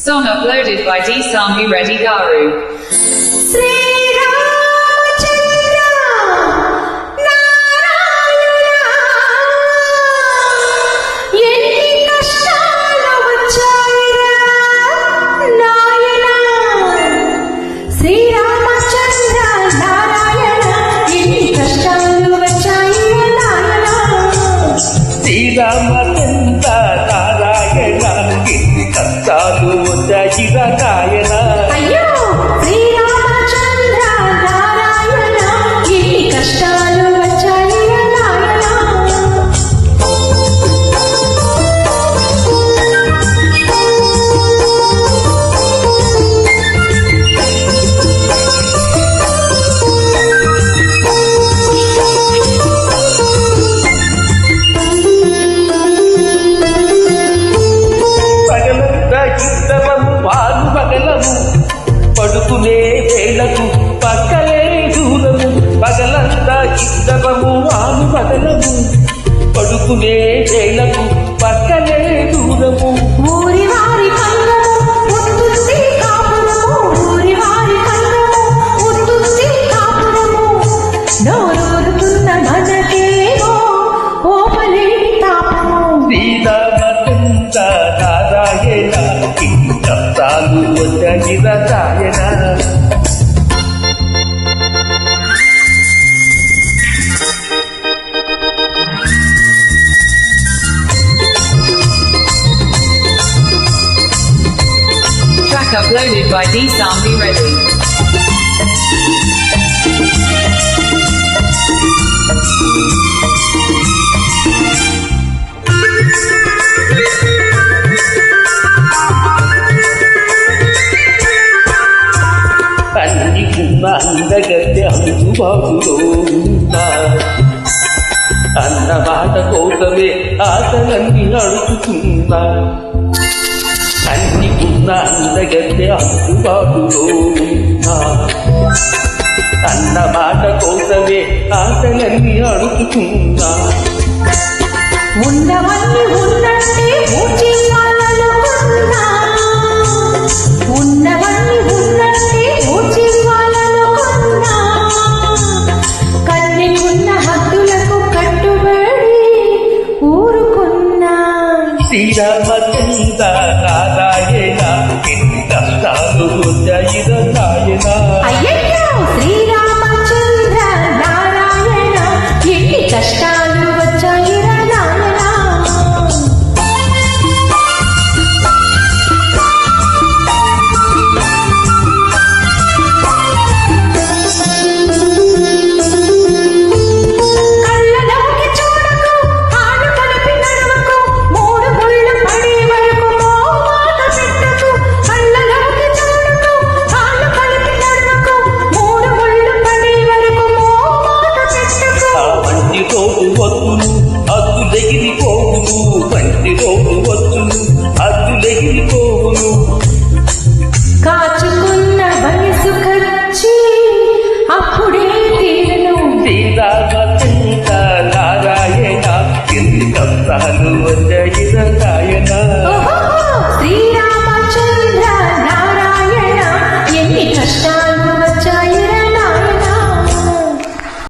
Song uploaded by Desambi Reddy Garu. Sriramachandra Narayana ఎన్ని కష్టాలు వచ్చాయిరా నాయన. అయ్యో శ్రీరామచంద్ర నారాయణ ఎన్ని కష్టాలు వచ్చాయిరా నాయన. పడుకునే వేళకు పక్కలే దూరము పగలంతా ఇద్దవము వాను పగలము. పడుకునే వేళకు పక్కలే దూరము. ఊరి వారి కన్నము ఉత్తుత్తి కాపురము, ఊరి వారి కన్నము ఉత్తుత్తి కాపురము. నోరూరుతున్న మనకేమో ఓపలేని తాపము. శ్రీరామచంద్ర నారాయణ ఇన్ని కష్టాలు వచ్చాయిరా నాయన. Track uploaded by Desambi Reddy. అన్ని ఉన్న అందగత్తె అందుబాటులో ఉన్నా అన్న మాట కోసమే ఆశలన్నీ అడుగుతున్నా. అన్ని ఉన్న అందగత్తె అందుబాటులో ఉన్నా అన్న మాట కోసమే ఆశలన్నీ అడుగుతున్నా. ఉన్నవన్నీ ఉన్నట్టే ఊచి